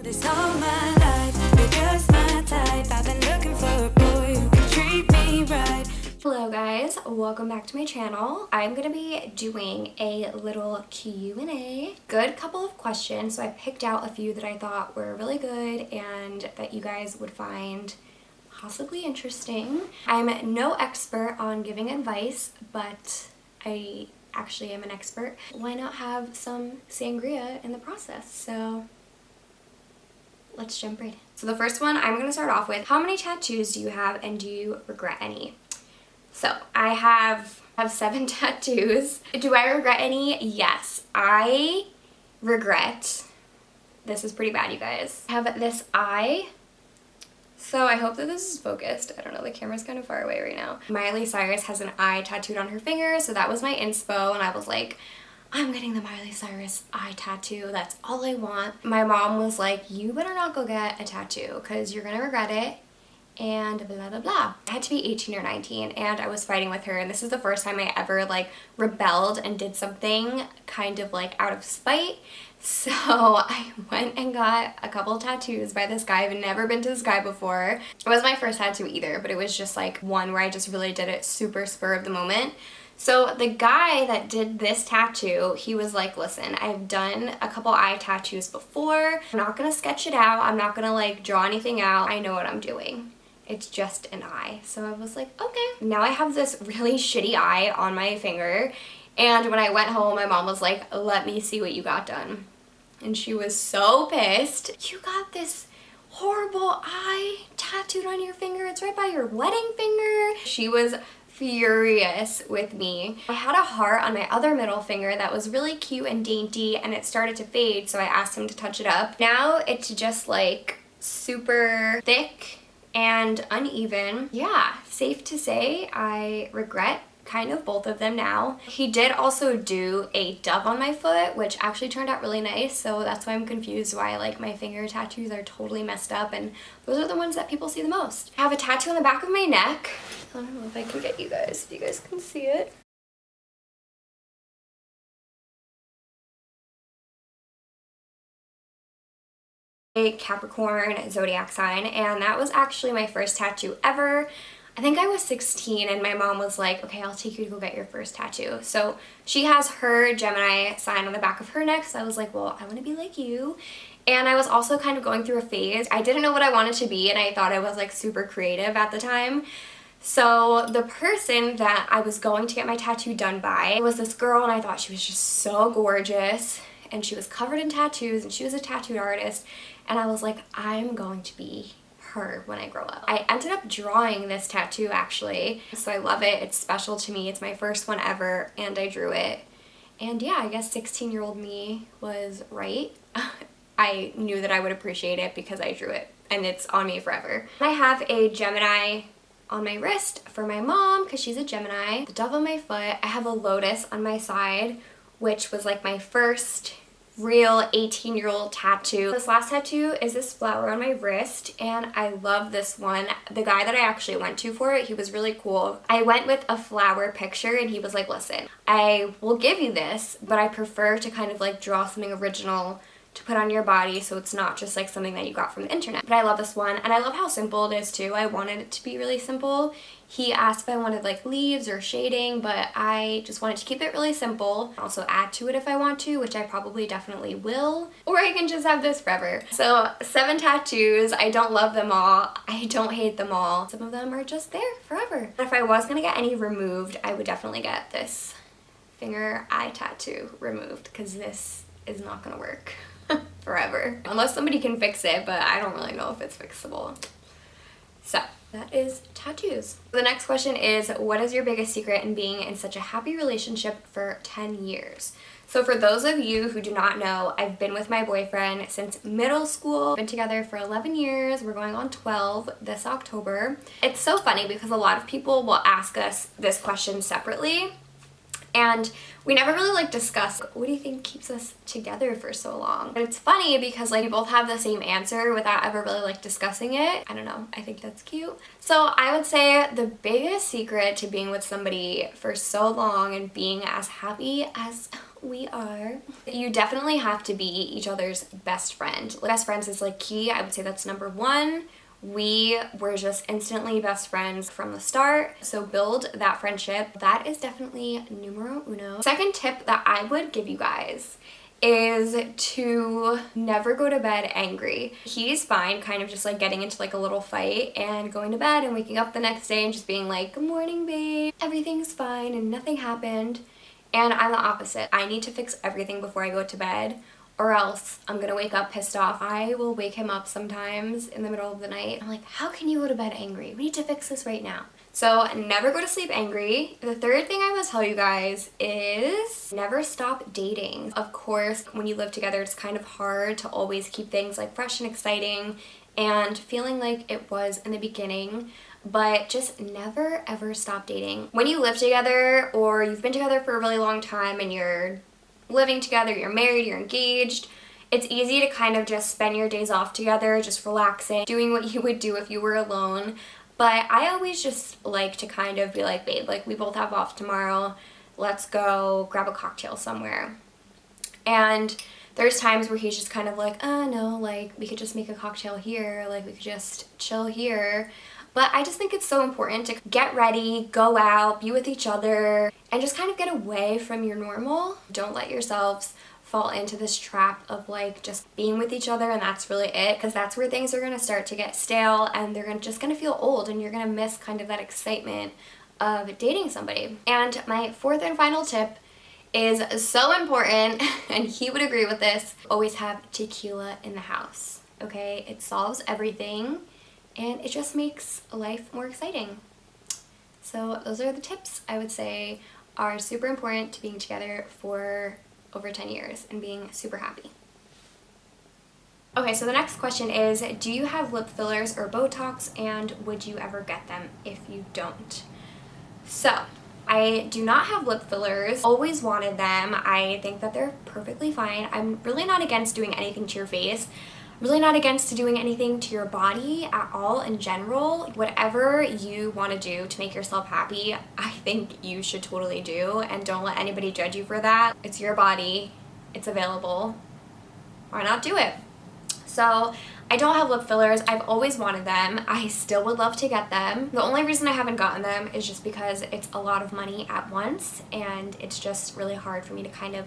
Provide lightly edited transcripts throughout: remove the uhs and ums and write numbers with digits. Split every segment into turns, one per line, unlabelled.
This all my life, you're just my type. I've been looking for a boy who can treat me right.
Hello guys, welcome back to my channel. I'm gonna be doing a little Q&A. Good couple of questions, so I picked out a few that I thought were really good and that you guys would find possibly interesting. I'm no expert on giving advice, but I actually am an expert. Why not have some sangria in the process? So let's jump right in. So the first one I'm gonna start off with, how many tattoos do you have and do you regret any? So I have 7 tattoos. Do I regret any? Yes. I regret, this is pretty bad you guys, I have this eye. So I hope that this is focused. I don't know, the camera's kind of far away right now. Miley Cyrus has an eye tattooed on her finger, so that was my inspo, and I was like, I'm getting the Miley Cyrus eye tattoo. That's all I want. My mom was like, you better not go get a tattoo because you're gonna regret it and blah blah blah. I had to be 18 or 19 and I was fighting with her, and this is the first time I ever like rebelled and did something kind of like out of spite. So I went and got a couple of tattoos by this guy. I've never been to this guy before. It wasn't my first tattoo either, but it was just like one where I just really did it super spur of the moment. So the guy that did this tattoo, he was like, listen, I've done a couple eye tattoos before. I'm not gonna sketch it out. I'm not gonna like draw anything out. I know what I'm doing. It's just an eye. So I was like, okay. Now I have this really shitty eye on my finger. And when I went home, my mom was like, let me see what you got done. And she was so pissed. You got this horrible eye tattooed on your finger. It's right by your wedding finger. She was furious with me. I had a heart on my other middle finger that was really cute and dainty, and it started to fade, so I asked him to touch it up. Now it's just like super thick and uneven. Yeah, safe to say I regret kind of both of them now. He did also do a dove on my foot, which actually turned out really nice, so that's why I'm confused why like my finger tattoos are totally messed up, and those are the ones that people see the most. I have a tattoo on the back of my neck. I don't know if I can get you guys, if you guys can see it. A Capricorn zodiac sign, and that was actually my first tattoo ever. I think I was 16 and my mom was like, okay, I'll take you to go get your first tattoo. So she has her Gemini sign on the back of her neck, so I was like, well, I want to be like you. And I was also kind of going through a phase. I didn't know what I wanted to be, and I thought I was like super creative at the time. So the person that I was going to get my tattoo done by was this girl, and I thought she was just so gorgeous, and she was covered in tattoos, and she was a tattooed artist, and I was like, I'm going to be her when I grow up. I ended up drawing this tattoo actually, so I love it. It's special to me. It's my first one ever, and I drew it. And yeah, I guess 16-year-old me was right. I knew that I would appreciate it because I drew it, and it's on me forever. I have a Gemini on my wrist for my mom because she's a Gemini. The dove on my foot. I have a lotus on my side, which was like my first real 18-year-old tattoo. This last tattoo is this flower on my wrist, and I love this one. The guy that I actually went to for it, he was really cool. I went with a flower picture, and he was like, listen, I will give you this, but I prefer to kind of like draw something original to put on your body, so it's not just like something that you got from the internet. But I love this one, and I love how simple it is too. I wanted it to be really simple. He asked if I wanted like leaves or shading, but I just wanted to keep it really simple. Also add to it if I want to, which I probably definitely will, or I can just have this forever. So 7 tattoos. I don't love them all. I don't hate them all. Some of them are just there forever. If I was gonna get any removed, I would definitely get this finger eye tattoo removed, because this is not gonna work forever. Unless somebody can fix it, but I don't really know if it's fixable. So that is tattoos. The next question is, what is your biggest secret in being in such a happy relationship for 10 years? So for those of you who do not know, I've been with my boyfriend since middle school. Been together for 11 years. We're going on 12 this October. It's so funny because a lot of people will ask us this question separately. And we never really like discuss, what do you think keeps us together for so long? But it's funny because like we both have the same answer without ever really like discussing it. I don't know, I think that's cute. So I would say the biggest secret to being with somebody for so long and being as happy as we are, you definitely have to be each other's best friend. Best friends is like key. I would say that's number one. We were just instantly best friends from the start, so build that friendship. That is definitely numero uno. Second tip that I would give you guys is to never go to bed angry. He's fine kind of just like getting into like a little fight and going to bed and waking up the next day and just being like, good morning babe, everything's fine and nothing happened. And I'm the opposite. I need to fix everything before I go to bed, or else I'm gonna wake up pissed off. I will wake him up sometimes in the middle of the night. I'm like, how can you go to bed angry? We need to fix this right now. So never go to sleep angry. The third thing I will tell you guys is never stop dating. Of course, when you live together, it's kind of hard to always keep things like fresh and exciting and feeling like it was in the beginning, but just never ever stop dating. When you live together or you've been together for a really long time and you're living together, you're married, you're engaged, it's easy to kind of just spend your days off together, just relaxing, doing what you would do if you were alone. But I always just like to kind of be like, babe, like we both have off tomorrow, let's go grab a cocktail somewhere. And there's times where he's just kind of like, oh no, like we could just make a cocktail here, like we could just chill here. But I just think it's so important to get ready, go out, be with each other, and just kind of get away from your normal. Don't let yourselves fall into this trap of like just being with each other and that's really it, because that's where things are going to start to get stale and they're just going to feel old and you're going to miss kind of that excitement of dating somebody. And my fourth and final tip is so important, and he would agree with this, always have tequila in the house, okay? It solves everything. And it just makes life more exciting. So those are the tips I would say are super important to being together for over 10 years and being super happy. Okay, so the next question is, do you have lip fillers or Botox, and would you ever get them if you don't? So I do not have lip fillers, always wanted them. I think that they're perfectly fine. I'm really not against doing anything to your face. Really not against doing anything to your body at all in general. Whatever you want to do to make yourself happy, I think you should totally do, and don't let anybody judge you for that. It's your body, it's available. Why not do it? So I don't have lip fillers. I've always wanted them. I still would love to get them. The only reason I haven't gotten them is just because it's a lot of money at once, and it's just really hard for me to kind of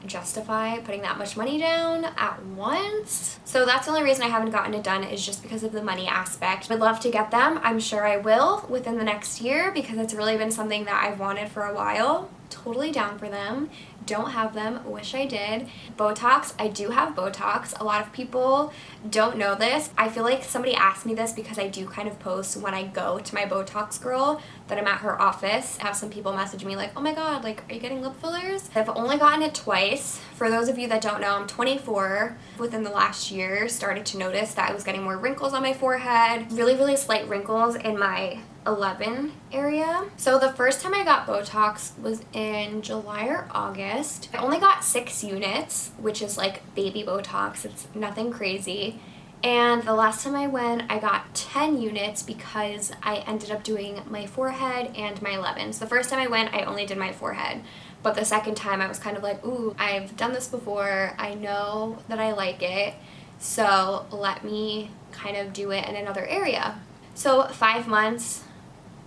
justify putting that much money down at once. So that's the only reason I haven't gotten it done, is just because of the money aspect. Would love to get them. I'm sure I will within the next year, because it's really been something that I've wanted for a while. Totally down for them. Don't have them, wish I did. Botox, I do have Botox. A lot of people don't know this. I feel like somebody asked me this because I do kind of post when I go to my Botox girl that I'm at her office. I have some people message me like, oh my god, like, are you getting lip fillers? I've only gotten it twice. For those of you that don't know, I'm 24. Within the last year, started to notice that I was getting more wrinkles on my forehead, really, really slight wrinkles in my 11 area. So the first time I got Botox was in July or August. I only got 6 units, which is like baby Botox. It's nothing crazy. And the last time I went, I got 10 units because I ended up doing my forehead and my 11. So the first time I went, I only did my forehead. But the second time I was kind of like, ooh, I've done this before. I know that I like it. So let me kind of do it in another area. So 5 months,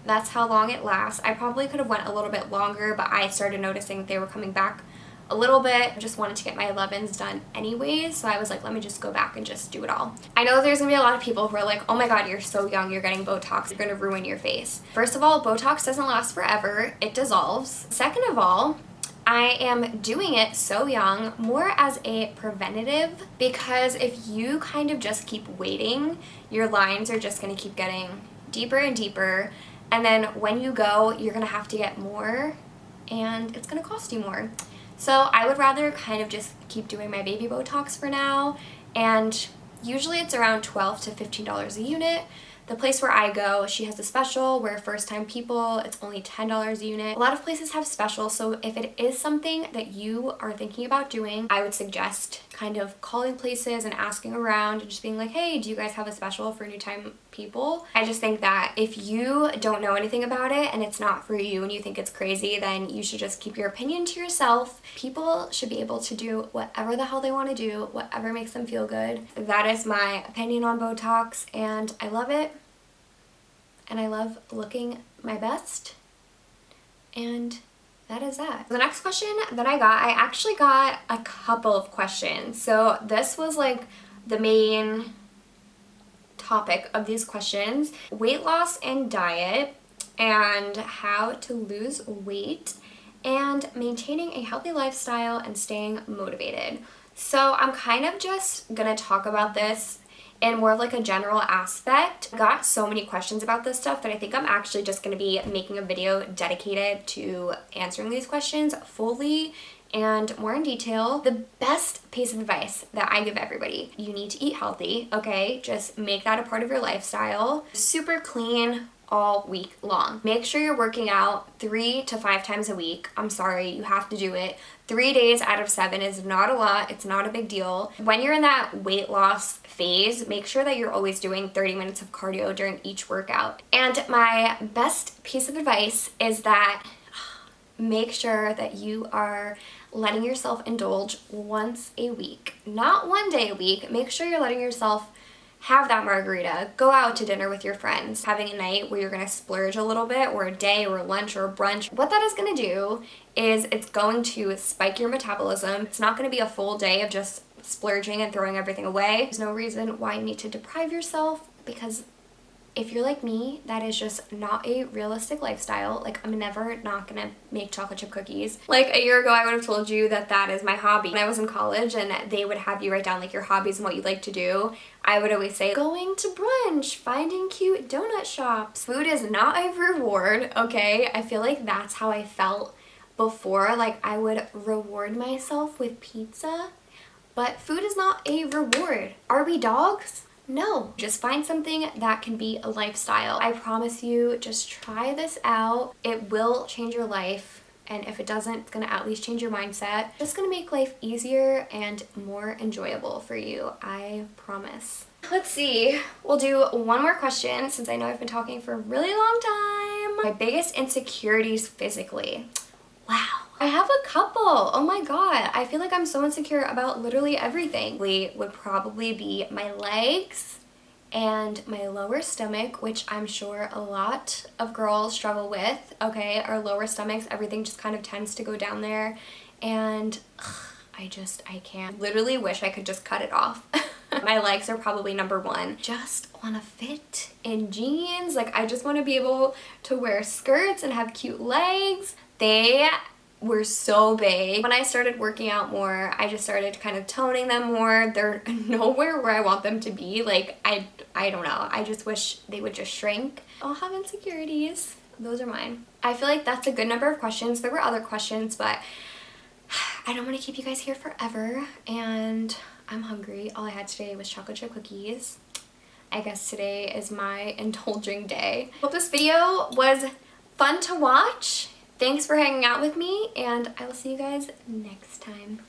that's how long it lasts. I probably could have went a little bit longer, but I started noticing they were coming back a little bit. I just wanted to get my 11s done anyways, so I was like, let me just go back and just do it all. I know there's gonna be a lot of people who are like, oh my god, you're so young, you're getting Botox, you're gonna ruin your face. First of all, Botox doesn't last forever, it dissolves. Second of all, I am doing it so young more as a preventative, because if you kind of just keep waiting, your lines are just gonna keep getting deeper and deeper, and then when you go, you're gonna have to get more, and it's gonna cost you more. So I would rather kind of just keep doing my baby Botox for now, and usually it's around $12 to $15 a unit. The place where I go, she has a special where first time people, it's only $10 a unit. A lot of places have specials, so if it is something that you are thinking about doing, I would suggest kind of calling places and asking around and just being like, hey, do you guys have a special for new time people? I just think that if you don't know anything about it and it's not for you and you think it's crazy, then you should just keep your opinion to yourself. People should be able to do whatever the hell they want to do, whatever makes them feel good. That is my opinion on Botox, and I love it. And I love looking my best. And that is that. The next question that I actually got a couple of questions. So this was like the main topic of these questions: weight loss and diet, and how to lose weight, and maintaining a healthy lifestyle and staying motivated. So I'm kind of just gonna talk about this in more of like a general aspect. I got so many questions about this stuff that I think I'm actually just going to be making a video dedicated to answering these questions fully and more in detail. The best piece of advice that I give everybody: you need to eat healthy, okay? Just make that a part of your lifestyle. Super clean all week long. Make sure you're working out 3 to 5 times a week. I'm sorry, you have to do it. 3 days out of 7 is not a lot. It's not a big deal. When you're in that weight loss phase, make sure that you're always doing 30 minutes of cardio during each workout. And my best piece of advice is that make sure that you are letting yourself indulge once a week, not one day a week. Make sure you're letting yourself have that margarita, go out to dinner with your friends, having a night where you're gonna splurge a little bit, or a day, or a lunch, or a brunch. What that is gonna do is it's going to spike your metabolism. It's not gonna be a full day of just splurging and throwing everything away. There's no reason why you need to deprive yourself, because if you're like me, that is just not a realistic lifestyle. Like, I'm never not gonna make chocolate chip cookies. Like a year ago, I would have told you that that is my hobby. When I was in college and they would have you write down like your hobbies and what you like to do, I would always say going to brunch, finding cute donut shops. Food is not a reward, okay? I feel like that's how I felt before. Like, I would reward myself with pizza, but food is not a reward. Are we dogs? No, just find something that can be a lifestyle. I promise you, just try this out. It will change your life. And if it doesn't, it's gonna at least change your mindset. It's just gonna make life easier and more enjoyable for you. I promise. Let's see, we'll do one more question since I know I've been talking for a really long time. My biggest insecurities physically. Wow. I have a couple. Oh my god. I feel like I'm so insecure about literally everything. Would probably be my legs and my lower stomach, which I'm sure a lot of girls struggle with, okay? Our lower stomachs, everything just kind of tends to go down there, and I can't. Literally wish I could just cut it off. My legs are probably number one. Just want to fit in jeans. Like, I just want to be able to wear skirts and have cute legs. They were so big. When I started working out more, I just started kind of toning them more. They're nowhere where I want them to be. Like, I don't know. I just wish they would just shrink. I'll have insecurities. Those are mine. I feel like that's a good number of questions. There were other questions, but I don't want to keep you guys here forever, and I'm hungry. All I had today was chocolate chip cookies. I guess today is my indulging day. Hope this video was fun to watch. Thanks for hanging out with me, and I will see you guys next time.